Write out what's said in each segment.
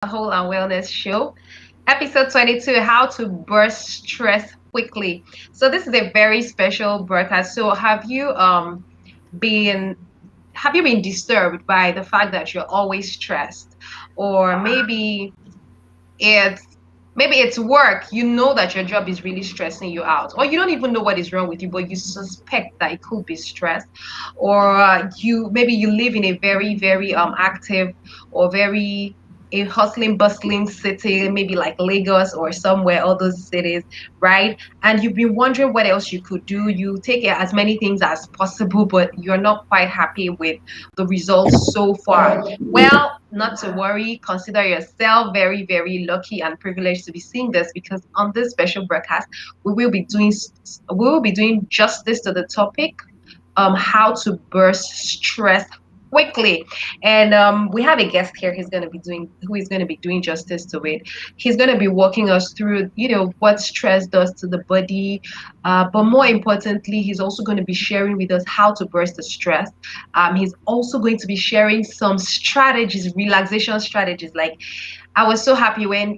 Whole and Wellness Show, episode 22, How to Burst Stress Quickly. So this is a very special broadcast. So been have you been disturbed by the fact that you're always stressed? Or it's maybe it's work. You know that your job is really stressing you out, or you don't even know what is wrong with you, but you suspect that it could be stress. Or you live in a very active or very a hustling bustling city, maybe like Lagos or somewhere, all those cities, right? And you've been wondering what else you could do. You take as many things as possible, but you're not quite happy with the results so far. Well, not to worry. Consider yourself very lucky and privileged to be seeing this, because on this special broadcast, we will be doing justice to the topic, how to burst stress quickly. And we have a guest here who is going to be doing justice to it. He's going to be walking us through, what stress does to the body, but more importantly, he's also going to be sharing with us how to burst the stress. He's also going to be sharing some strategies, relaxation strategies. Like, I was so happy when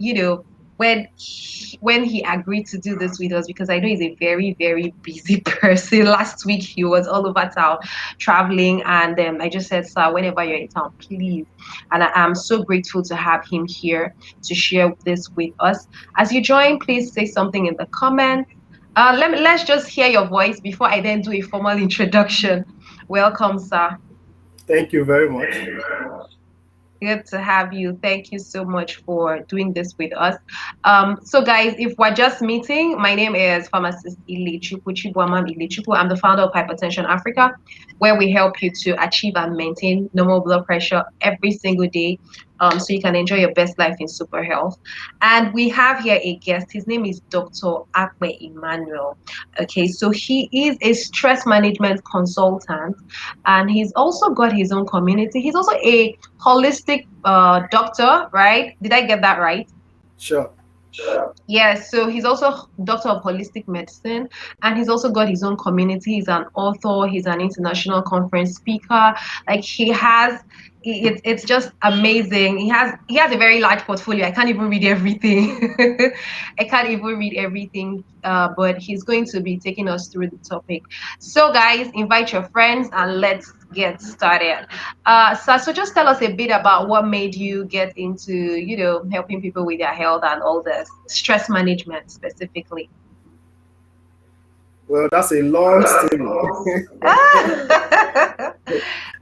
he agreed to do this with us, because I know he's a very busy person. Last week he was all over town traveling, and I just said, sir, whenever you're in town, please. And I'm so grateful to have him here to share this with us. As you join, please say something in the comments. Let's just hear your voice before I then do a formal introduction. Welcome, sir. Thank you very much. Good to have you. Thank you so much for doing this with us. So guys, if we're just meeting, my name is Pharmacist Ilechukwu Chibuamam Ilechukwu. I'm the founder of Hypertension Africa, where we help you to achieve and maintain normal blood pressure every single day, so you can enjoy your best life in super health. And we have here a guest. His name is Dr. Akpe Emmanuel. Okay, so he is a stress management consultant, and he's also got his own community. He's also a holistic doctor, right? Did I get that right? Sure. Yes, so he's also doctor of holistic medicine, and he's also got his own community. He's an author, he's an international conference speaker. Like, it's just amazing. He has a very large portfolio. I can't even read everything. I can't even read everything, but he's going to be taking us through the topic. So guys, invite your friends and let's get started. So just tell us a bit about what made you get into, helping people with their health and all this stress management specifically. Well, that's a long story.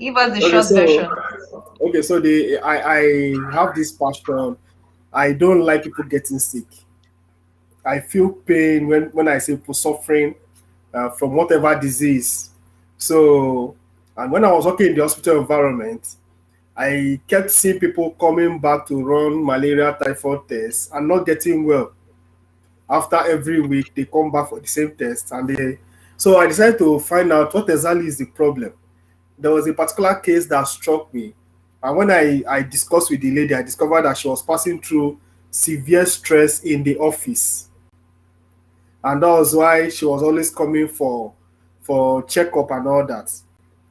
Give us the okay, short version. so I have this passion. I don't like people getting sick. I feel pain when I see people suffering from whatever disease. So, and when I was working in the hospital environment, I kept seeing people coming back to run malaria typhoid tests and not getting well. After every week, they come back for the same test, and they. So I decided to find out what exactly is the problem. There was a particular case that struck me, and when I discussed with the lady, I discovered that she was passing through severe stress in the office, and that was why she was always coming for checkup and all that.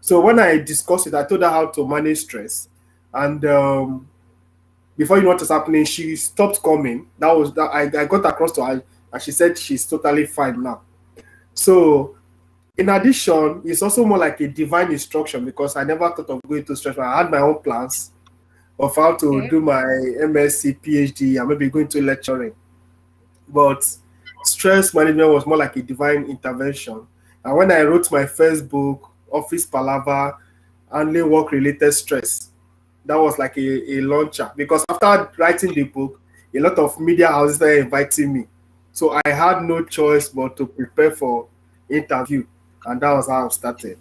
So when I discussed it, I told her how to manage stress, and before you know what was happening, she stopped coming. That was that I got across to her, and she said she's totally fine now. So in addition, it's also more like a divine instruction, because I never thought of going to stress. I had my own plans of how to Okay. do my MSc, PhD, and maybe going to lecturing. But stress management was more like a divine intervention. And when I wrote my first book, Office Palaver, Handling Work Related Stress, that was like a launcher, because after writing the book, a lot of media houses were inviting me. So I had no choice but to prepare for interview, and that was how I started.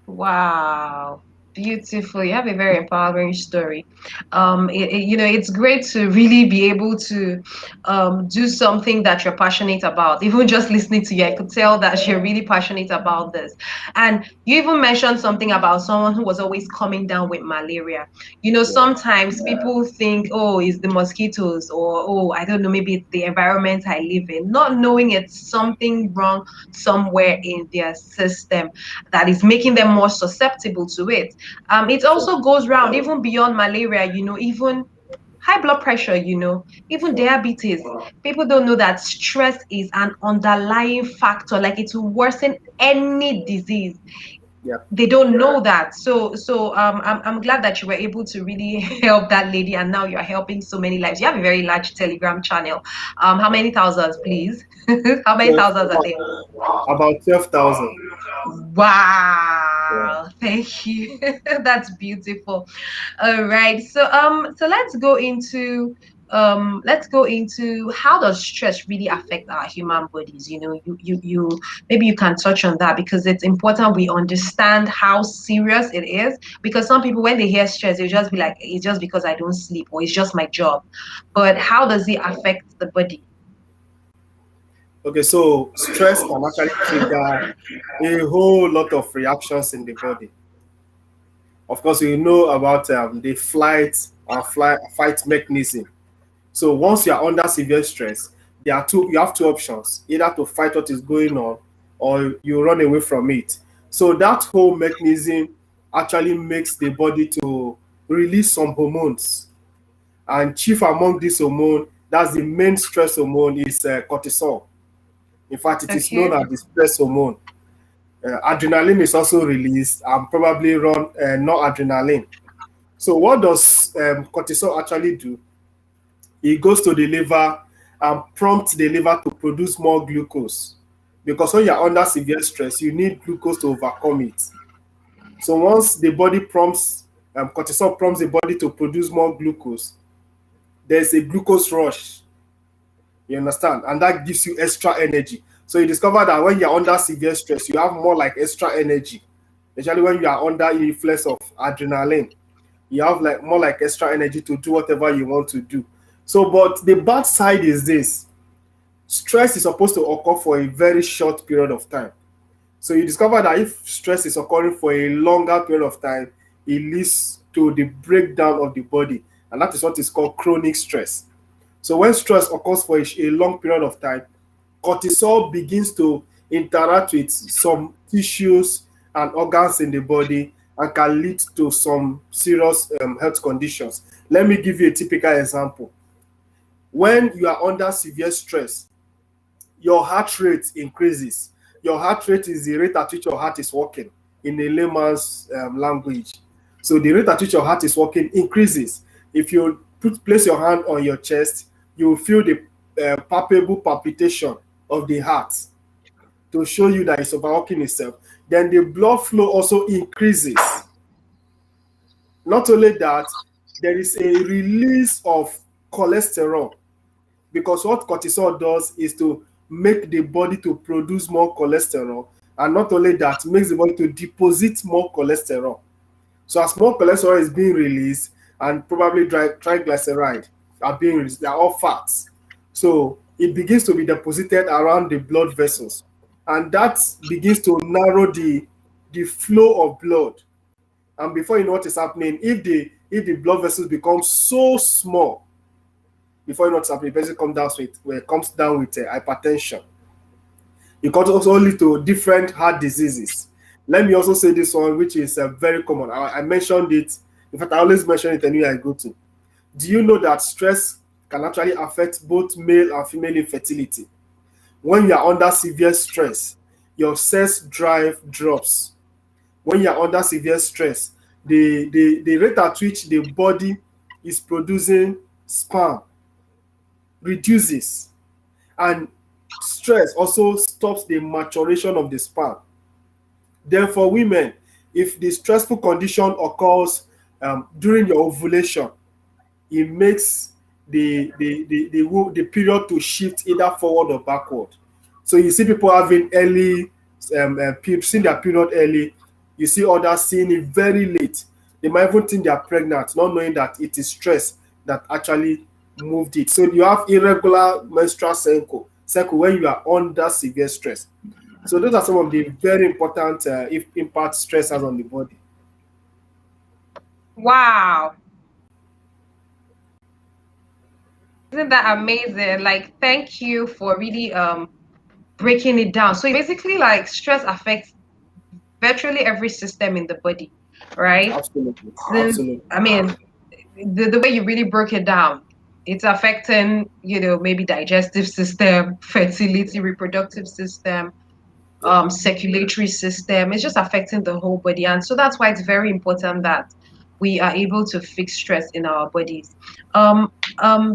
Wow. Beautiful. You have a very empowering story. It's great to really be able to do something that you're passionate about. Even just listening to you, I could tell that you're really passionate about this. And you even mentioned something about someone who was always coming down with malaria. Yeah. Sometimes people think, oh, it's the mosquitoes, or, oh, I don't know, maybe it's the environment I live in, not knowing it's something wrong somewhere in their system that is making them more susceptible to it. It Sure. also goes round even beyond malaria, even. high blood pressure, even diabetes. People don't know that stress is an underlying factor, like it will worsen any disease. Yeah. They don't know that. So I'm glad that you were able to really help that lady, and now you're helping so many lives. You have a very large Telegram channel. How many thousands, please? How many So thousands are there? about 12,000. Yeah. Wow, thank you. That's beautiful. All right. So let's go into how does stress really affect our human bodies? You maybe you can touch on that because it's important we understand how serious it is. Because some people, when they hear stress, they'll just be like, it's just because I don't sleep, or it's just my job. But how does it affect the body? Okay, so stress can actually trigger a whole lot of reactions in the body. Of course, you know about the fight mechanism. So once you are under severe stress, you have two options: either to fight what is going on, or you run away from it. So that whole mechanism actually makes the body to release some hormones, and chief among these hormones, that's the main stress hormone, is cortisol. In fact, it is known Okay. as the stress hormone. Adrenaline is also released and probably run noradrenaline. So what does cortisol actually do? It goes to the liver and prompts the liver to produce more glucose. Because when you're under severe stress, you need glucose to overcome it. So once the body prompts, cortisol prompts the body to produce more glucose, there's a glucose rush. You understand? And that gives you extra energy. So you discover that when you're under severe stress, you have more like extra energy. Especially when you are under influence of adrenaline, you have like more like extra energy to do whatever you want to do. So, but the bad side is this: stress is supposed to occur for a very short period of time. So you discover that if stress is occurring for a longer period of time, it leads to the breakdown of the body, and that is what is called chronic stress. So when stress occurs for a long period of time, cortisol begins to interact with some tissues and organs in the body and can lead to some serious health conditions. Let me give you a typical example. When you are under severe stress, your heart rate increases. Your heart rate is the rate at which your heart is working in a layman's language. So the rate at which your heart is working increases. If you place your hand on your chest, you will feel the palpable palpitation of the heart to show you that it's overworking itself. Then the blood flow also increases. Not only that, there is a release of cholesterol, because what cortisol does is to make the body to produce more cholesterol, and not only that, makes the body to deposit more cholesterol. So as more cholesterol is being released, and probably triglyceride are being released, they are all fats. So it begins to be deposited around the blood vessels, and that begins to narrow the flow of blood. And before you know what is happening, if the blood vessels become so small, before you know what's happening, the person comes down with hypertension. It can also lead to different heart diseases. Let me also say this one, which is very common. I mentioned it. In fact, I always mention it anywhere I go to. Do you know that stress can actually affect both male and female infertility? When you are under severe stress, your sex drive drops. When you are under severe stress, the rate at which the body is producing sperm reduces, and stress also stops the maturation of the sperm. Then for women, if the stressful condition occurs during your ovulation, it makes the period to shift either forward or backward. So you see people having early seeing their period early. You see others seeing it very late. They might even think they are pregnant, not knowing that it is stress that actually moved it. So you have irregular menstrual cycle when you are under severe stress. So those are some of the very important impact stress has on the body. Wow. Isn't that amazing? Like, thank you for really breaking it down. So basically, like, stress affects virtually every system in the body, right? Absolutely, Since absolutely. I mean, the way you really broke it down, it's affecting, maybe digestive system, fertility, reproductive system, Yeah. circulatory system. It's just affecting the whole body. And so that's why it's very important that we are able to fix stress in our bodies. Um,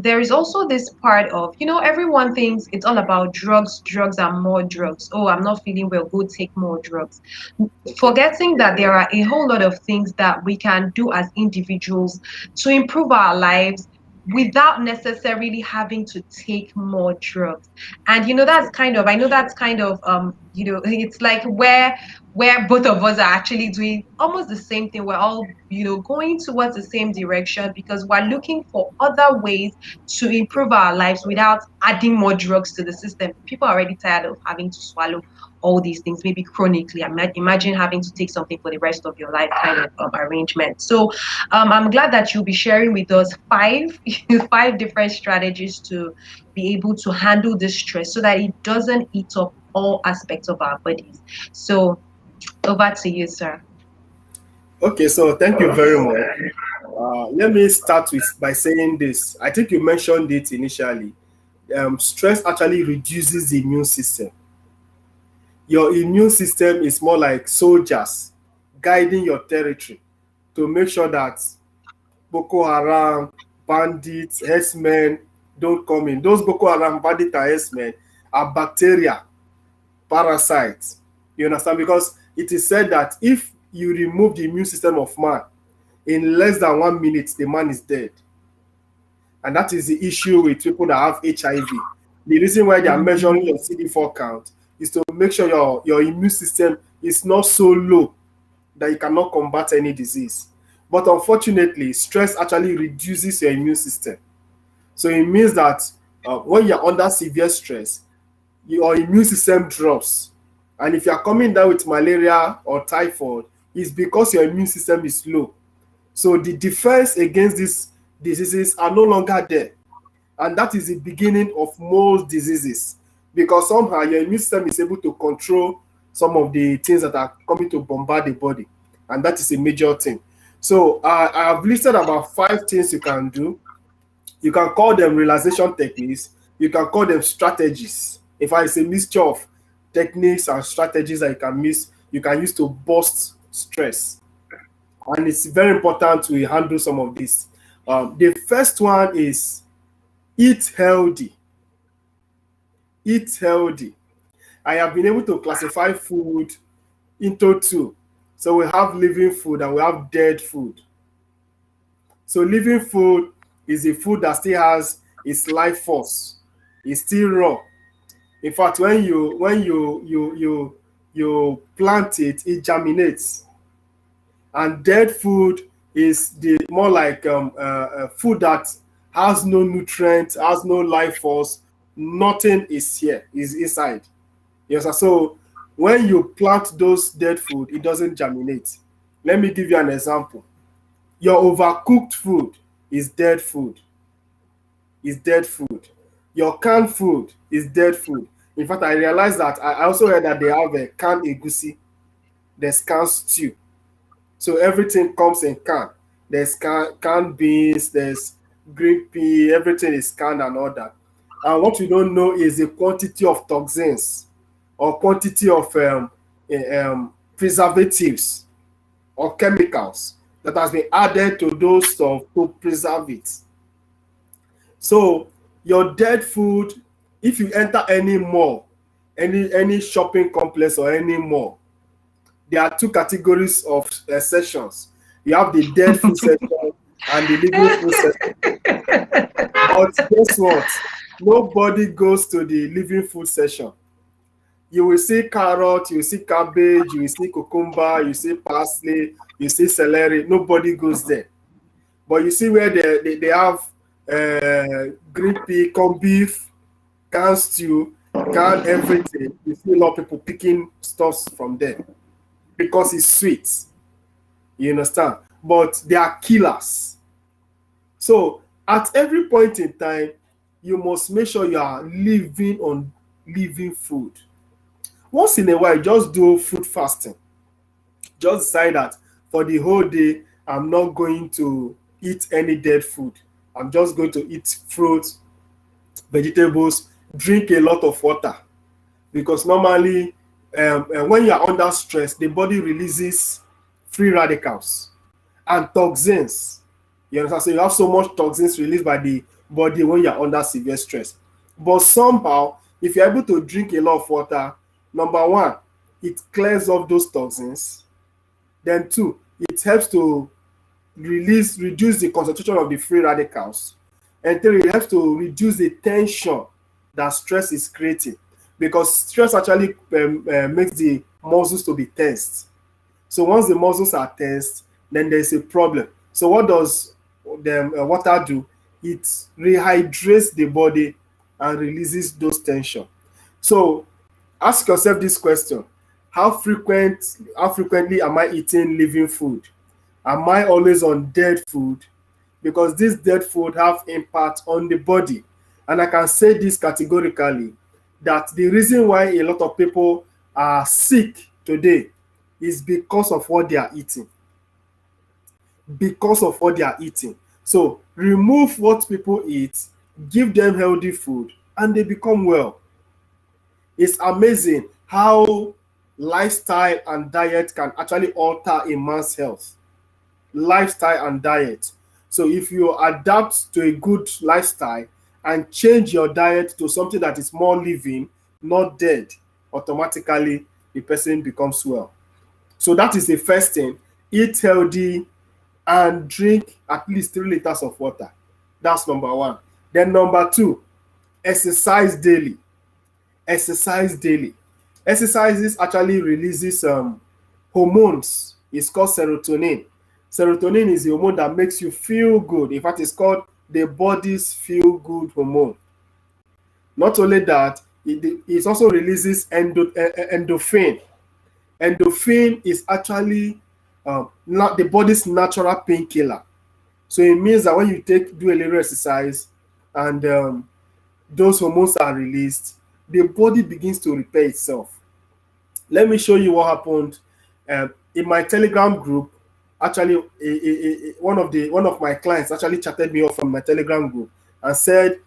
there is also this part of, everyone thinks it's all about drugs, drugs and more drugs. Oh, I'm not feeling well, go take more drugs. Okay. Forgetting that there are a whole lot of things that we can do as individuals to improve our lives without necessarily having to take more drugs. And that's kind of, I know that's kind of, it's like where both of us are actually doing almost the same thing. We're all, going towards the same direction because we're looking for other ways to improve our lives without adding more drugs to the system. People are already tired of having to swallow all these things, maybe chronically. Imagine having to take something for the rest of your life, kind of arrangement. So I'm glad that you'll be sharing with us five different strategies to be able to handle this stress so that it doesn't eat up all aspects of our bodies. So over to you, sir. Okay, so thank you very much. Let me start with by saying this. I think you mentioned it initially. Stress actually reduces the immune system. Your immune system is more like soldiers guiding your territory to make sure that Boko Haram, bandits, herdsmen don't come in. Those Boko Haram, bandits, and herdsmen are bacteria, parasites. You understand? Because it is said that if you remove the immune system of man, in less than 1 minute, the man is dead. And that is the issue with people that have HIV. The reason why they are Mhm. measuring your CD4 count is to make sure your immune system is not so low that you cannot combat any disease. But unfortunately, stress actually reduces your immune system. So it means that when you're under severe stress, your immune system drops. And if you're coming down with malaria or typhoid, it's because your immune system is low. So the defense against these diseases are no longer there. And that is the beginning of most diseases because somehow your immune system is able to control some of the things that are coming to bombard the body. And that is a major thing. So I have listed about 5 things you can do. You can call them relaxation techniques. You can call them strategies. In fact, it's a mixture of techniques and strategies that you can use to bust stress. And it's very important to handle some of this. The first one is eat healthy. Eat healthy. I have been able to classify food into two. So we have living food and we have dead food. So living food is a food that still has its life force. It's still raw. In fact, when you plant it, it germinates. And dead food is the more like food that has no nutrients, has no life force, nothing is here, is inside. Yes, so when you plant those dead food, it doesn't germinate. Let me give you an example. Your overcooked food is dead food. Is dead food. Your canned food is dead food. In fact, I realized that I also heard that they have a canned egusi, there's canned stew. So everything comes in can. There's canned beans, there's green pea, everything is canned and all that. And what we don't know is the quantity of toxins or quantity of preservatives or chemicals that has been added to those stuff to preserve it. So your dead food, if you enter any mall, any shopping complex or any mall, there are two categories of sections. You have the dead food section and the living food section. But guess what? Nobody goes to the living food section. You will see carrot, you will see cabbage, you will see cucumber, you see parsley, you see celery. Nobody goes there. But you see where they have green pea, corned beef, canned stew, canned everything. You see a lot of people picking stuff from there because it's sweet. You understand? But they are killers. So at every point in time, you must make sure you are living on living food. Once in a while, just do food fasting. Just decide that for the whole day, I'm not going to eat any dead food. I'm just going to eat fruits, vegetables, drink a lot of water. Because normally, when you are under stress, the body releases free radicals and toxins. You understand? So you have so much toxins released by the body when you're under severe stress. But somehow, if you're able to drink a lot of water, number one, it clears off those toxins. Then two, it helps to reduce the concentration of the free radicals. And three, it helps to reduce the tension that stress is creating. Because stress actually makes the muscles to be tensed. So once the muscles are tensed, then there's a problem. So what does the water do? It rehydrates the body and releases those tension. So ask yourself this question: how frequently am I eating living food? Am I always on dead food? Because this dead food have impact on the body. And I can say this categorically, that the reason why a lot of people are sick today is because of what they are eating. Because of what they are eating. So remove what people eat, give them healthy food, and they become well. It's amazing how lifestyle and diet can actually alter a man's health. Lifestyle and diet. So if you adapt to a good lifestyle and change your diet to something that is more living, not dead, automatically the person becomes well. So that is the first thing. Eat healthy and drink at least 3 liters of water. That's number one. Then number two, exercise daily. Exercise daily. Exercises actually releases hormones. It's called serotonin. Serotonin is the hormone that makes you feel good. In fact, it's called the body's feel good hormone. Not only that, it also releases endorphin. Endorphin is actually not the body's natural painkiller. So it means that when you do a little exercise and those hormones are released, the body begins to repair itself. Let me show you what happened in my Telegram group. Actually, one of my clients actually chatted me up from my Telegram group and said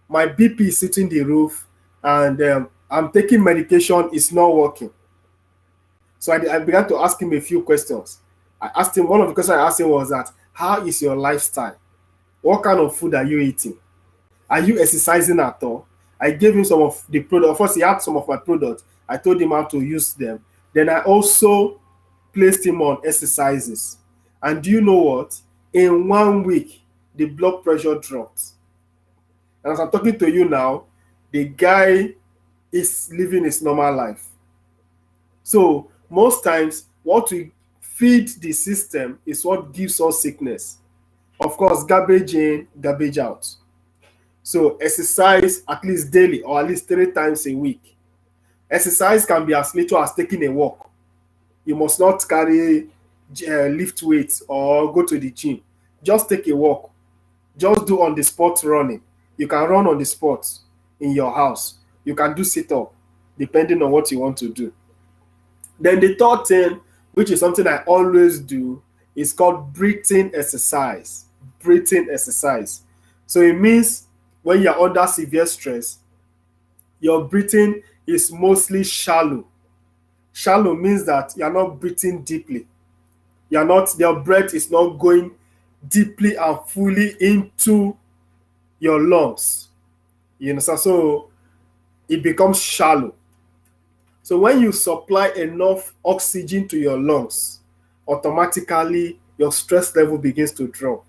my BP is hitting the roof and I'm taking medication, it's not working. So I began to ask him a few questions. I asked him, one of the questions I asked him was that, how is your lifestyle? What kind of food are you eating? Are you exercising at all? I gave him some of the product. First, he had some of my products. I told him how to use them. Then I also placed him on exercises. And do you know what? In 1 week, the blood pressure dropped. And as I'm talking to you now, the guy is living his normal life. So most times, what we feed the system is what gives us sickness. Of course, garbage in, garbage out. So exercise at least daily or at least 3 times a week. Exercise can be as little as taking a walk. You must not carry lift weights or go to the gym. Just take a walk. Just do on the spot running. You can run on the spot in your house. You can do sit-up depending on what you want to do. Then the third thing, which is something I always do, is called breathing exercise. Breathing exercise. So it means when you're under severe stress, your breathing is mostly shallow. Shallow means that you're not breathing deeply. Your breath is not going deeply and fully into your lungs. You understand? So it becomes shallow. So when you supply enough oxygen to your lungs, automatically your stress level begins to drop.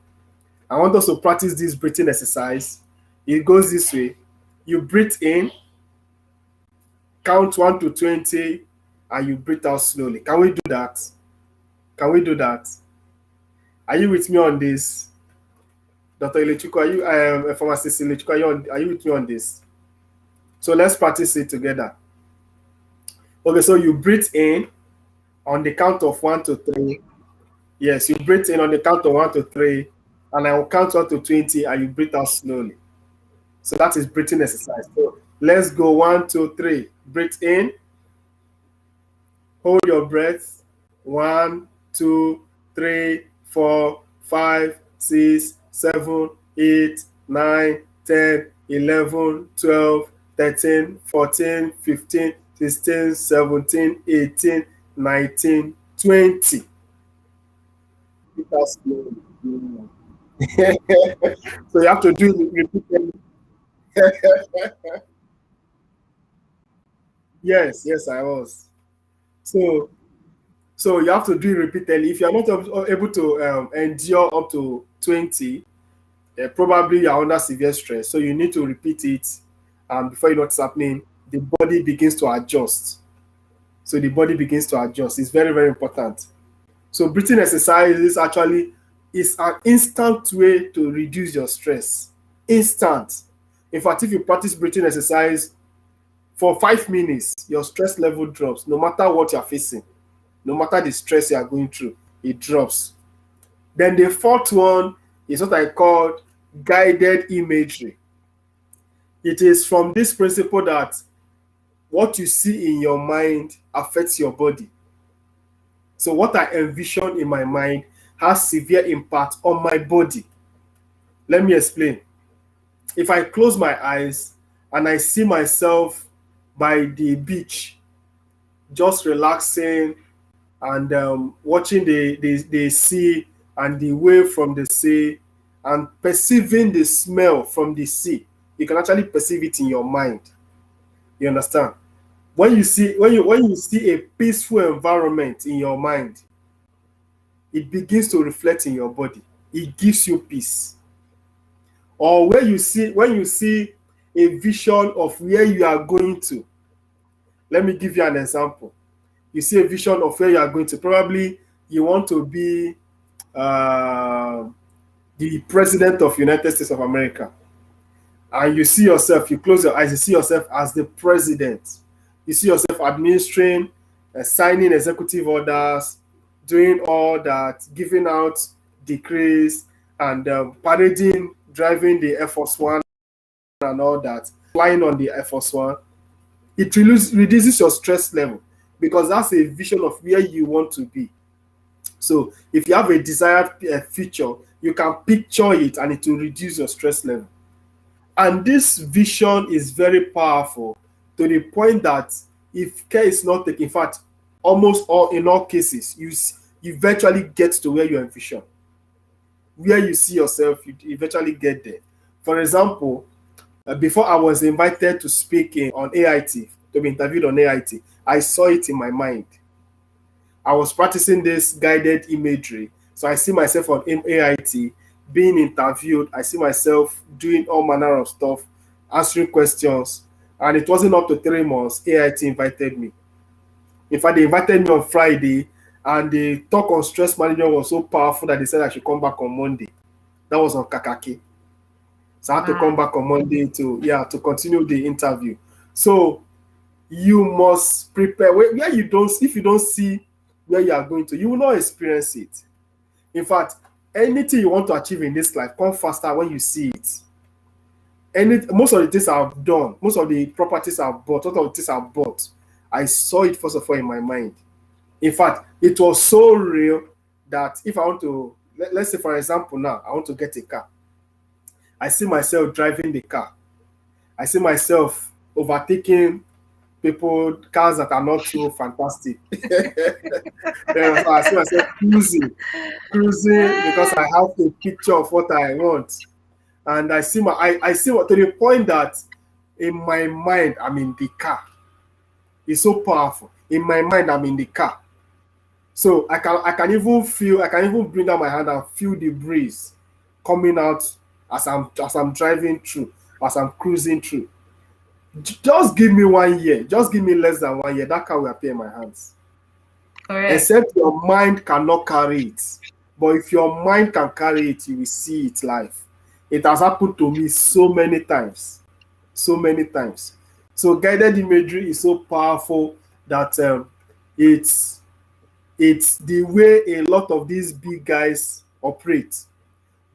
I want us to practice this breathing exercise. It goes this way. You breathe in, count 1 to 20, and you breathe out slowly. Can we do that? Can we do that? Are you with me on this? Dr. Ilechukwu, are you, Pharmacist Ilechukwu, are you with me on this? So let's practice it together. Okay, so you breathe in on the count of 1 to 3. Yes, you breathe in on the count of 1 to 3, and I will count 1 to 20, and you breathe out slowly. So that is breathing exercise. So let's go 1, 2, 3. Breathe in. Hold your breath. 1, 2, 3, 4, 5, 6, 7, 8, 9, 10, 11, 12, 13, 14, 15, 16, 17, 18, 19, 20. That's so you have to do it repeatedly. Yes, yes, I was. So, so you have to do it repeatedly. If you are not able to endure up to 20, probably you are under severe stress. So you need to repeat it, before you know what's happening, the body begins to adjust. So the body begins to adjust. It's very, very important. So breathing exercise is an instant way to reduce your stress. Instant. In fact, if you practice breathing exercise for 5 minutes, your stress level drops, no matter what you're facing, no matter the stress you are going through, it drops. Then the fourth one is what I call guided imagery. It is from this principle that what you see in your mind affects your body. So what I envision in my mind has severe impact on my body. Let me explain. If I close my eyes and I see myself by the beach, just relaxing and watching the sea and the wave from the sea and perceiving the smell from the sea, you can actually perceive it in your mind. You understand? When you see a peaceful environment in your mind, it begins to reflect in your body. It gives you peace. Or when you see a vision of where you are going to. Let me give you an example. You see a vision of where you are going to. Probably you want to be uh, the president of United States of America, and you see yourself. You close your eyes. You see yourself as the president. You see yourself administering, signing executive orders, doing all that, giving out decrees, and parading, driving the Air Force One and all that, flying on the Air Force One. It reduces your stress level because that's a vision of where you want to be. So if you have a desired future, you can picture it and it will reduce your stress level. And this vision is very powerful to the point that if care is not taken, in fact, almost all in all cases, you eventually get to where you envision. Where you see yourself, you eventually get there. For example, before I was invited to speak on AIT, to be interviewed on AIT, I saw it in my mind. I was practicing this guided imagery. So I see myself on AIT being interviewed. I see myself doing all manner of stuff, answering questions. And it wasn't up to 3 months, AIT invited me. In fact, they invited me on Friday, and the talk on stress management was so powerful that they said I should come back on Monday. That was on Kakaki. So I had to come back on Monday to continue the interview. So you must prepare. If you don't see where you are going to, you will not experience it. In fact, anything you want to achieve in this life come faster when you see it. Most of the things I've done, most of the properties I've bought, most of the things I've bought, I saw it first of all in my mind. In fact, it was so real that if I want to, let's say for example now, I want to get a car. I see myself driving the car. I see myself overtaking cars that are not so fantastic. Then I see myself cruising because I have a picture of what I want. And I see what to the point that in my mind I'm in the car. It's so powerful. In my mind I'm in the car. So I can even bring out my hand and feel the breeze coming out as I'm driving through, as I'm cruising through. Just give me 1 year. Just give me less than 1 year. That car will appear in my hands. Correct. Except your mind cannot carry it. But if your mind can carry it, you will see it live. It has happened to me so many times. So many times. So guided imagery is so powerful that it's the way a lot of these big guys operate.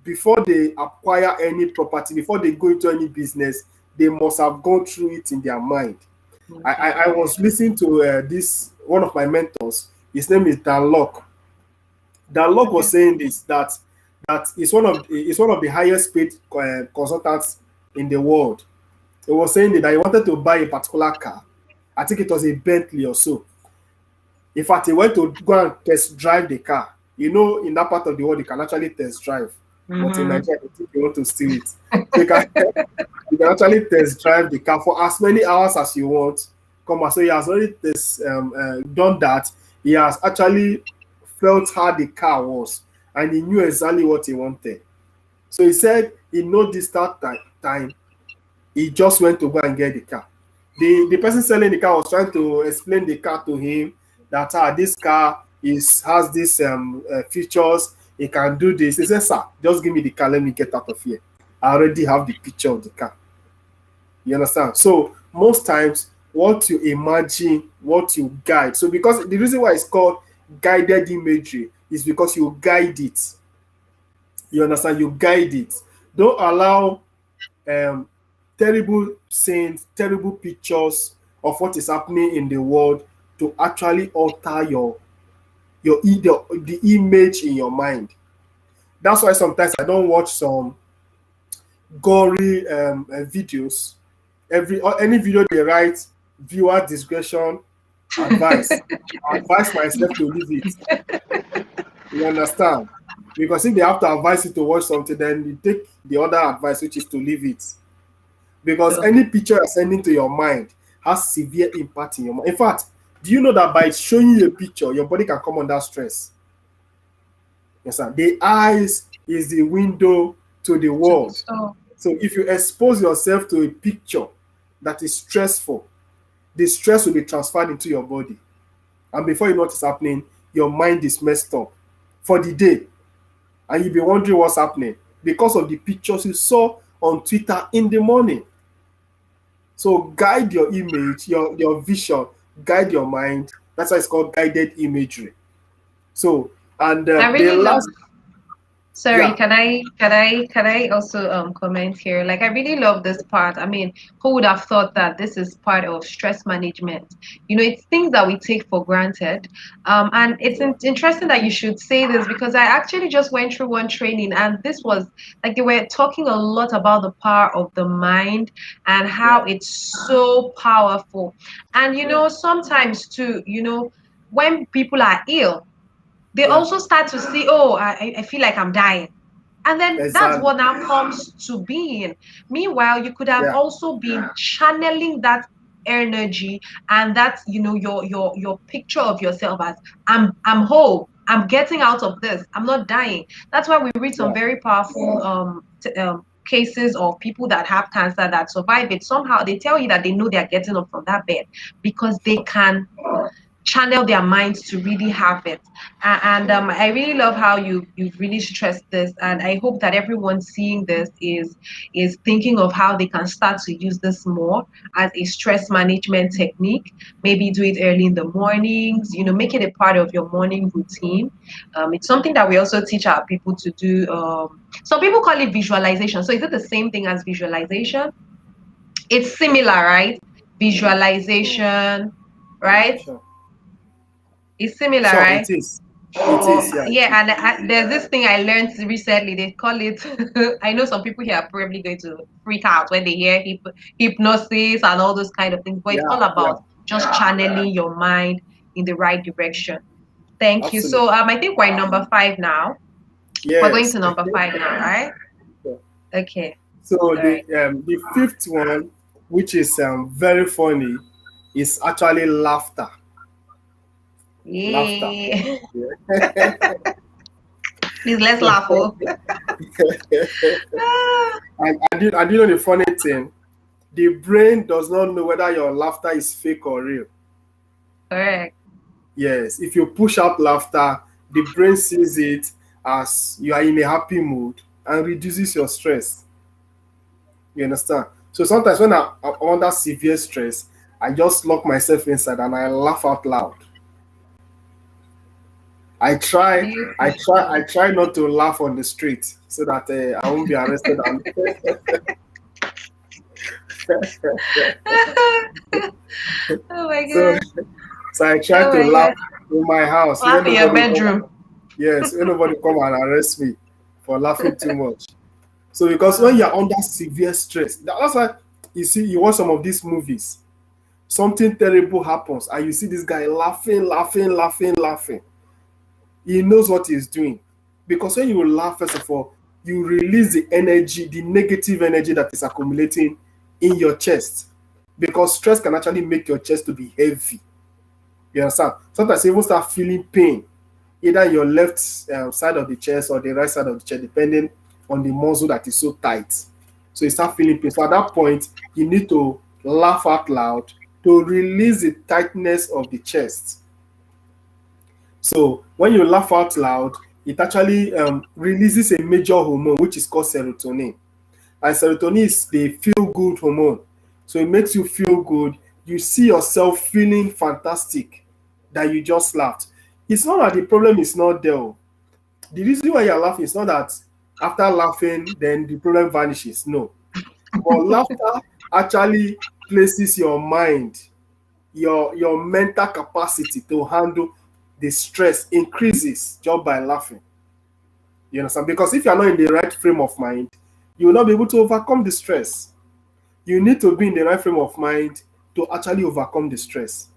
Before they acquire any property, before they go into any business, they must have gone through it in their mind. I was listening to this one of my mentors. His name is Dan Locke. Dan Locke was saying this, that that is one of the highest paid consultants in the world. He was saying that he wanted to buy a particular car. I think it was a Bentley or so. In fact, he went to go and test drive the car. In that part of the world, you can actually test drive. But in Mm-hmm. Nigeria, I think you want to steal it. So you can actually test drive the car for as many hours as you want. Come on, so he has already done that. He has actually felt how the car was, and he knew exactly what he wanted. So he said he noticed that time he just went to go and get the car. The person selling the car was trying to explain the car to him that this car has these features. It can do this. He said, "Sir, just give me the car. Let me get out of here. I already have the picture of the car." You understand? So most times, what you imagine, what you guide. So because the reason why it's called guided imagery is because you guide it. You understand? You guide it. Don't allow um, terrible scenes, terrible pictures of what is happening in the world to actually alter the image in your mind. That's why sometimes I don't watch some gory videos. Any video they write, viewer discretion advice. I advise myself to leave it. You understand? Because if they have to advise you to watch something, then you take the other advice, which is to leave it. Because So any picture you're sending to your mind has severe impact in your mind. In fact, do you know that by showing you a picture, your body can come under stress? Yes, sir. The eyes is the window to the to the world. soul. So if you expose yourself to a picture that is stressful, the stress will be transferred into your body. And before you know what's happening, your mind is messed up for the day. And you'll be wondering what's happening because of the pictures you saw on Twitter in the morning. So guide your image, your vision, guide your mind. That's why it's called guided imagery. So, and I the really love. last, Sorry, yeah, can I also comment here? Like I really love this part. I mean, who would have thought that this is part of stress management? It's things that we take for granted. And it's interesting that you should say this because I actually just went through one training and this was like they were talking a lot about the power of the mind and yeah, how it's so powerful. And yeah, sometimes too, when people are ill they yeah, also start to see, oh, I feel like I'm dying. And then that's exactly, what now comes to being. Meanwhile, you could have yeah, also been channeling that energy and that, your picture of yourself as I'm whole. I'm getting out of this. I'm not dying. That's why we read some yeah, very powerful cases of people that have cancer that survive it. Somehow they tell you that they know they're getting up from that bed because they can channel their minds to really have it. And I really love how you've really stressed this, and I hope that everyone seeing this is thinking of how they can start to use this more as a stress management technique. Maybe do it early in the mornings. Make it a part of your morning routine. It's something that we also teach our people to do. Some people call it visualization. So is it the same thing as visualization? It's similar, right? Visualization, right? sure, It's similar, sure, right? it Or is, yeah, it yeah, is, and there's this thing I learned recently. They call it. I know some people here are probably going to freak out when they hear hypnosis and all those kind of things, but it's yeah, all yeah, about just channeling your mind in the right direction. Thank you. So absolutely, I think we're number 5 now. We're going yes. to number 5 now, right? Okay. So All right. the fifth one, which is very funny, is actually laughter. Laughter. Yay. Yeah. Please let's So, laugh. Oh. and you know the funny thing, the brain does not know whether your laughter is fake or real. Correct. Yes, if you push out laughter, the brain sees it as you are in a happy mood and reduces your stress. You understand? So sometimes when I'm under severe stress, I just lock myself inside and I laugh out loud. I try, I Beautiful. try not to laugh on the street so that I won't be arrested. And Oh my so, god. so I try Oh to my laugh god. in my house Laugh when in your nobody come. bedroom. Yes, when nobody come and arrest me for laughing too much. So because when Wow. you're under severe stress, that's why you see you watch some of these movies, something terrible happens, and you see this guy laughing, laughing, laughing, laughing. He knows what he's doing. Because when you laugh, first of all, you release the energy, the negative energy that is accumulating in your chest. Because stress can actually make your chest to be heavy. You understand? Sometimes you even start feeling pain, either in your left side of the chest or the right side of the chest, depending on the muscle that is so tight. So you start feeling pain. So at that point, you need to laugh out loud to release the tightness of the chest. So when you laugh out loud, it actually releases a major hormone which is called serotonin. And serotonin is the feel good hormone. So it makes you feel good. You see yourself feeling fantastic that you just laughed. It's not that the problem is not there. Oh. The reason why you're laughing is not that after laughing, then the problem vanishes. No. But laughter actually places your mind, your mental capacity to handle the stress increases just by laughing. You understand? Because if you're not in the right frame of mind, you will not be able to overcome the stress. You need to be in the right frame of mind to actually overcome the stress.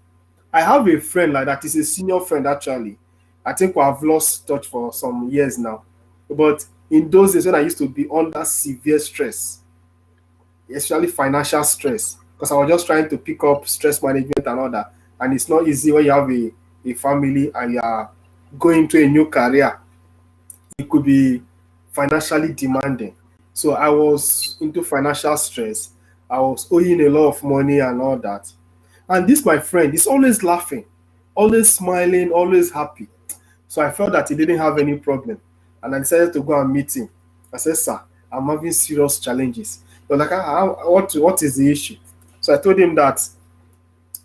I have a friend like that is a senior friend actually. I think we have lost touch for some years now. But in those days when I used to be under severe stress, especially financial stress, because I was just trying to pick up stress management and all that. And it's not easy when you have a family and you are going to a new career. It could be financially demanding. So I was into financial stress. I was owing a lot of money and all that. And this, my friend, is always laughing, always smiling, always happy. So I felt that he didn't have any problem. And I decided to go and meet him. I said, sir, I'm having serious challenges. He was like, what is the issue? So I told him that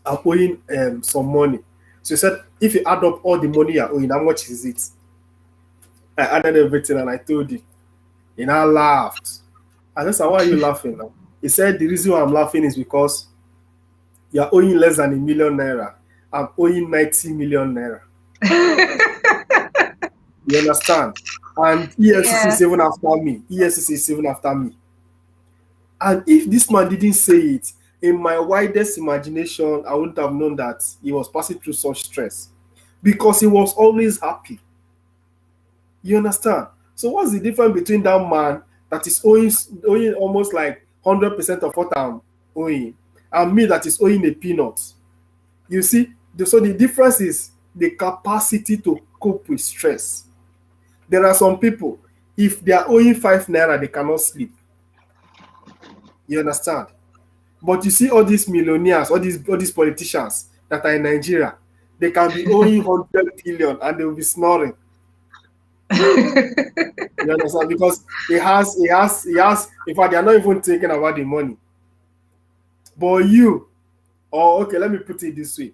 I'm owing some money. So he said, if you add up all the money you're owing, how much is it? I added everything and I told him. He now laughed. I said, sir, why are you laughing now? He said, the reason why I'm laughing is because you're owing less than a million naira. I'm owing 90 million naira. You understand? And EFCC Yeah. is even after me. EFCC is even after me. And if this man didn't say it, in my widest imagination, I wouldn't have known that he was passing through such stress because he was always happy. You understand? So what's the difference between that man that is owing almost like 100% of what I'm owing and me that is owing a peanut? You see, so the difference is the capacity to cope with stress. There are some people, if they are owing 5 naira, they cannot sleep. You understand? But you see all these millionaires, all these politicians that are in Nigeria, they can be owing 100 billion and they will be snoring. You understand? Because he has. In fact, they are not even thinking about the money. But you, or okay, let me put it this way: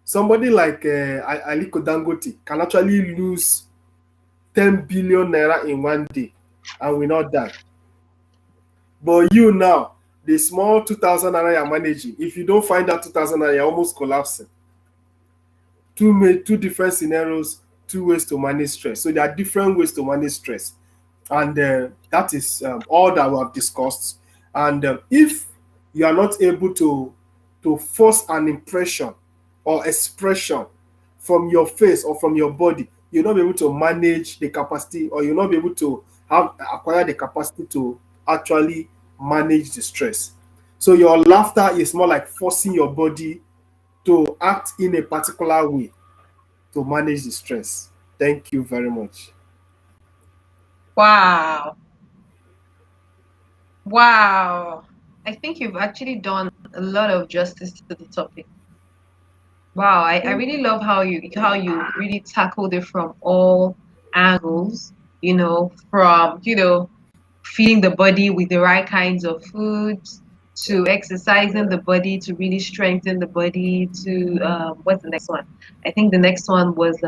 somebody like Aliko Dangote can actually lose 10 billion naira in one day and will not die. But you now, the small 2,000 naira you're managing, if you don't find that 2,000 naira, you're almost collapsing. Two different scenarios, two ways to manage stress. So there are different ways to manage stress, and that is all that we have discussed. And if you are not able to force an impression or expression from your face or from your body, you'll not be able to manage the capacity, or you'll not be able to have acquire the capacity to actually manage the stress. So your laughter is more like forcing your body to act in a particular way to manage the stress. Thank you very much. Wow. Wow. I think you've actually done a lot of justice to the topic. Wow, I Thank really love how you really tackled it from all angles, from feeding the body with the right kinds of foods, to exercising the body to really strengthen the body, to what's the next one? I think the next one was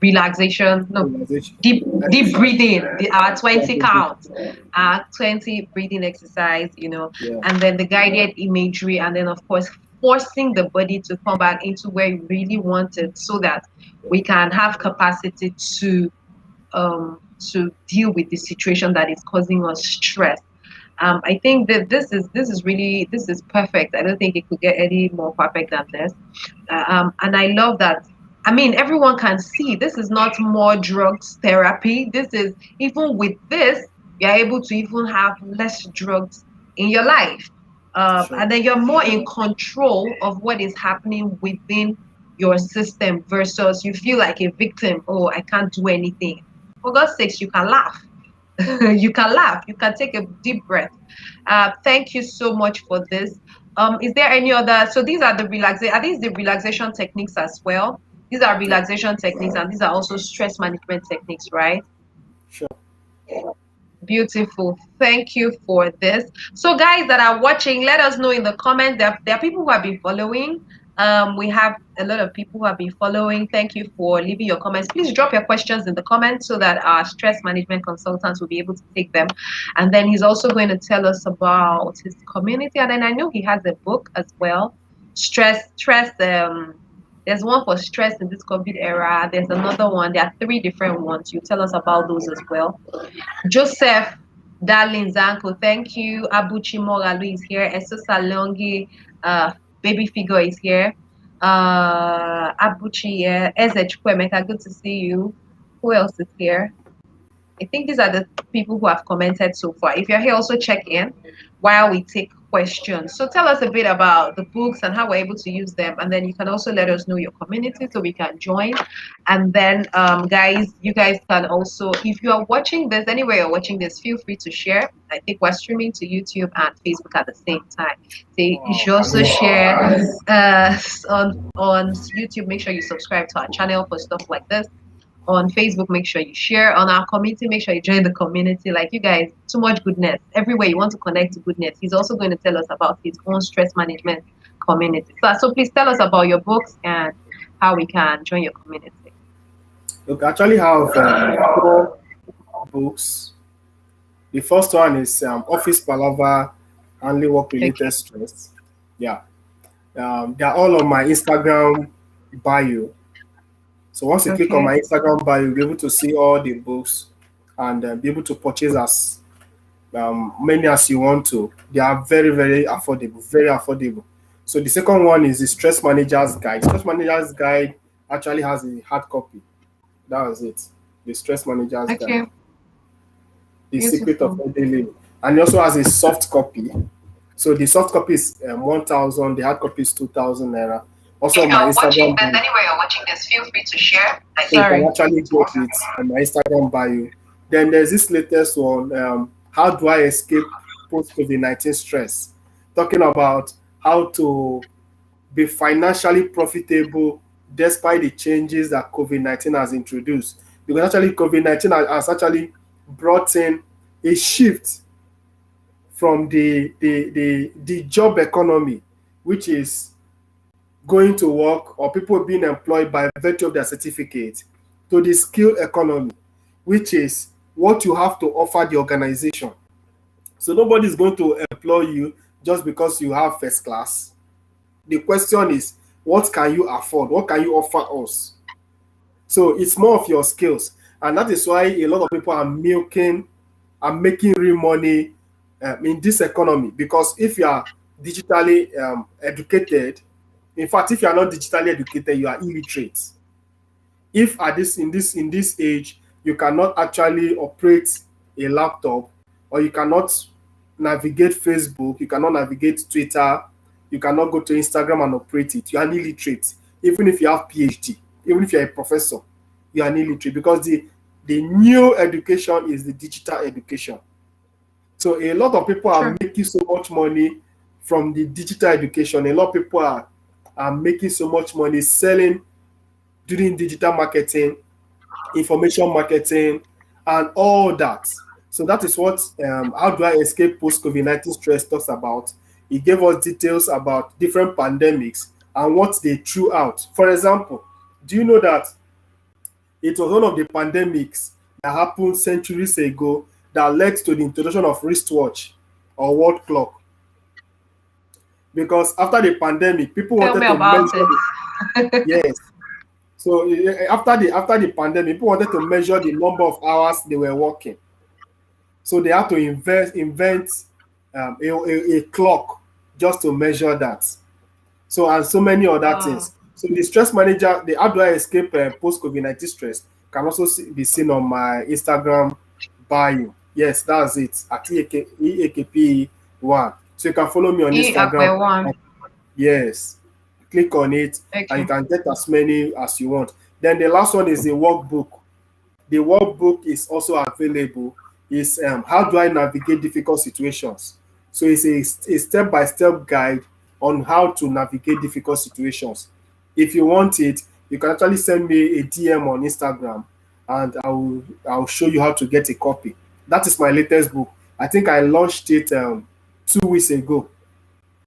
relaxation. you. No, Realization. deep Exercise. breathing, our 20 Relaxation. count, our 20 breathing exercise, Yeah. and then the guided imagery, and then of course forcing the body to come back into where you really want it so that we can have capacity to deal with the situation that is causing us stress. I think that this is perfect. I don't think it could get any more perfect than this. And I love that. I mean, everyone can see this is not more drugs therapy. This is, even with this, you're able to even have less drugs in your life. Sure. And then you're more in control of what is happening within your system versus you feel like a victim. Oh, I can't do anything. For God's sakes, you can laugh. You can laugh. You can take a deep breath. Thank you so much for this. Is there any other? So these are the are these the relaxation techniques as well? These are Yeah. relaxation techniques, and these are also stress management techniques, right? Sure. Beautiful. Thank you for this. So, guys that are watching, let us know in the comments. There are people who have been following. We have a lot of people who have been following. Thank you for leaving your comments. Please drop your questions in the comments so that our stress management consultants will be able to take them. And then he's also going to tell us about his community. And then I know he has a book as well. Stress. There's one for stress in this COVID era. There's another one. There are 3 different ones. You tell us about those as well. Joseph Darling Zanko, thank you. Abuchi Moralu is here. Esso Salongi, baby figure is here. Abuchi, yeah. Eze Chukwemeka, good to see you. Who else is here? I think these are the people who have commented so far. If you're here, also check in while we take questions. So tell us a bit about the books and how we're able to use them. And then you can also let us know your community so we can join. And then, guys, you guys can also, if you are watching this, anywhere you're watching this, feel free to share. I think we're streaming to YouTube and Facebook at the same time. So you should also share on YouTube. Make sure you subscribe to our channel for stuff like this. On Facebook, make sure you share. On our community, make sure you join the community. Like, you guys, too much goodness everywhere. You want to connect to goodness. He's also going to tell us about his own stress management community. So please tell us about your books and how we can join your community. Look, I actually have 4 books. The first one is Office Palaver, Handling Work Okay. Related Stress. Yeah. They're all on my Instagram bio. So once you click on Okay. my Instagram bio, you'll be able to see all the books and be able to purchase as many as you want to. They are very, very affordable, very affordable. So the second one is the Stress Manager's Guide. Stress Manager's Guide actually has a hard copy. That was it. The Stress Manager's Guide. Okay. The Secret of Beautiful. Daily. And it also has a soft copy. So the soft copy is 1,000, the hard copy is 2,000 naira. Also If on my you're watching Instagram this, bio. anywhere you're watching this, feel free to share. So you can Sorry. actually get it on my Instagram bio. Then there's this latest one, How Do I Escape Post-COVID-19 Stress? Talking about how to be financially profitable despite the changes that COVID-19 has introduced. Because actually COVID-19 has actually brought in a shift from the job economy, which is going to work or people being employed by virtue of their certificate, to the skill economy, which is what you have to offer the organization. So nobody's going to employ you just because you have first class. The question is, what can you afford? What can you offer us? So it's more of your skills. And that is why a lot of people are making real money in this economy. Because if you are digitally educated, in fact, if you are not digitally educated, you are illiterate. If at this in this age you cannot actually operate a laptop, or you cannot navigate Facebook, you cannot navigate Twitter, you cannot go to Instagram and operate it, you are an illiterate. Even if you have PhD, even if you're a professor, you are an illiterate, because the new education is the digital education. So a lot of people are Sure. making so much money from the digital education. A lot of people are making so much money selling, doing digital marketing, information marketing, and all that. So that is what How Do I Escape Post-COVID-19 Stress talks about. He gave us details about different pandemics and what they threw out. For example, do you know that it was one of the pandemics that happened centuries ago that led to the introduction of wristwatch or world clock? Because after the pandemic, people Tell wanted me to about measure it. it. Yes. So after the pandemic, people wanted to measure the number of hours they were working. So they had to invent a clock just to measure that. So and so many other Oh, things. So the stress manager, the how do I escape post COVID-19 stress can also be seen on my Instagram bio. Yes, that's it at EAKP1. So you can follow me on Akpe Instagram. one. Yes, click on it and you Okay. can get as many as you want. Then the last one is the workbook. The workbook is also available. Is how do I navigate difficult situations? So it's a step-by-step guide on how to navigate difficult situations. If you want it, you can actually send me a DM on Instagram, and I'll show you how to get a copy. That is my latest book. I think I launched it 2 weeks ago,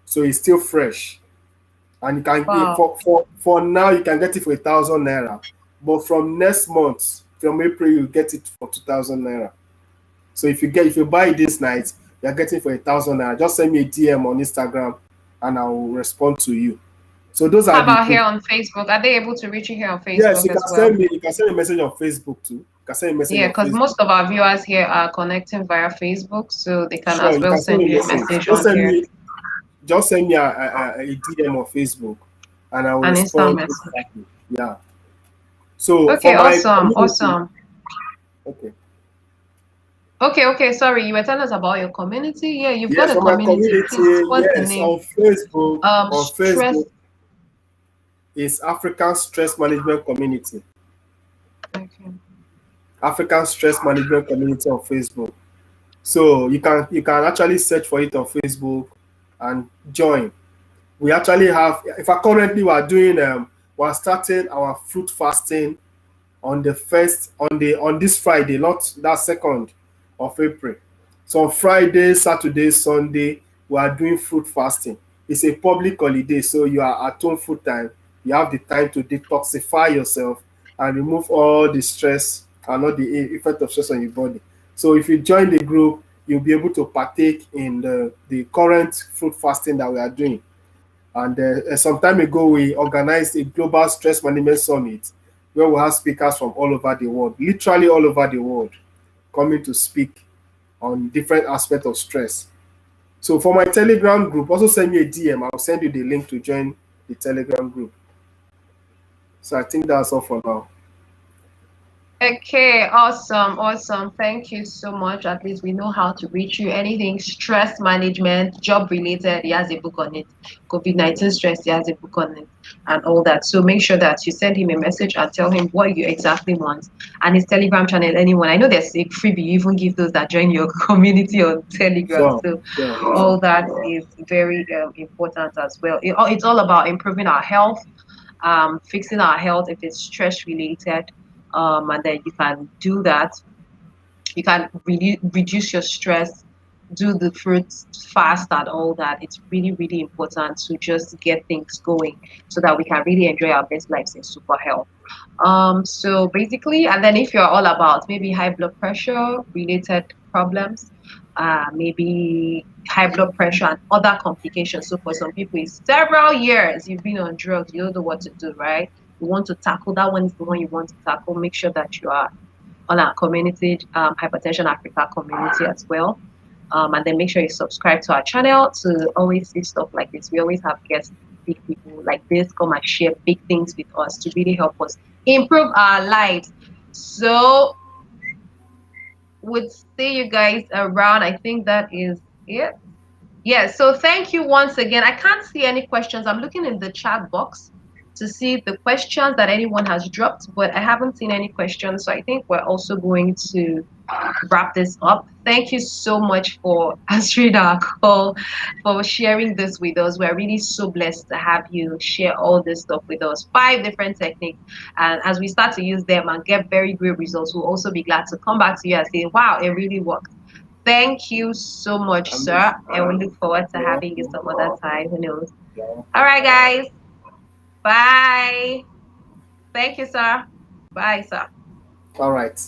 so it's still fresh. And you can Wow. for now you can get it for 1,000 naira, but from next month, from April, you get it for 2,000 naira. So if you buy it this night, you're getting for 1,000 naira. Just send me a DM on Instagram, and I will respond to you. So those are How the about here on Facebook? Are they able to reach you here on yes. Facebook as well? You can send me a message on Facebook too. You can send me a message Yeah, on because Facebook. most of our viewers here are connecting via Facebook, so they can Sure, as you well can send send me a you a message. message on here, Just send me a DM on Facebook, and I will an instant respond message. instantly. Yeah. So Okay, for my awesome, community, awesome. okay. Okay, okay, sorry, you were telling us about your community. Yeah, you've got Yes, a for my community. Please, community, what's the yes, name? On Stress. Facebook is African Stress Management Community. Okay. African Stress Management Community on Facebook. So you can actually search for it on Facebook and join. We actually have, in fact, currently we're starting our fruit fasting on the first on this Friday, not that 2nd of April. So on Friday, Saturday, Sunday, we are doing fruit fasting. It's a public holiday, so you are at home full time. You have the time to detoxify yourself and remove all the stress and all the effect of stress on your body. So if you join the group, you'll be able to partake in the current fruit fasting that we are doing. And some time ago, we organized a global stress management summit where we have speakers from all over the world, literally all over the world, coming to speak on different aspects of stress. So for my Telegram group, also send me a DM. I'll send you the link to join the Telegram group. So I think that's all for now. Okay, awesome, awesome. Thank you so much. At least we know how to reach you. Anything stress management, job related, he has a book on it. COVID-19 stress, he has a book on it, and all that. So make sure that you send him a message and tell him what you exactly want. And his Telegram channel, anyone. I know there's a freebie you even give those that join your community on Telegram. Sure, So sure. all that is very important as well. It's all about improving our health, fixing our health if it's stress related, and then you can do that. You can really reduce your stress, do the fruits fast and all that. It's really, really important to just get things going so that we can really enjoy our best lives in super health. So basically, and then if you're all about maybe high blood pressure related problems, maybe high blood pressure and other complications. So for some people, it's several years you've been on drugs, you don't know what to do, right? You want to tackle that one is the one you want to tackle. Make sure that you are on our community, Hypertension Africa community as well. And then make sure you subscribe to our channel to always see stuff like this. We always have guests, big people like this come and share big things with us to really help us improve our lives. So would see you guys around. I think that is it. Yeah, so thank you once again. I can't see any questions. I'm looking in the chat box to see the questions that anyone has dropped, but I haven't seen any questions. So I think we're also going to wrap this up. Thank you so much for answering our call, for sharing this with us. We're really so blessed to have you share all this stuff with us. 5 different techniques. And as we start to use them and get very great results, we'll also be glad to come back to you and say, wow, it really worked. Thank you so much, sir. And we look forward to Yeah, having you some other time. Who knows? yeah. All right, guys. Bye. Thank you, sir. Bye, sir. All right.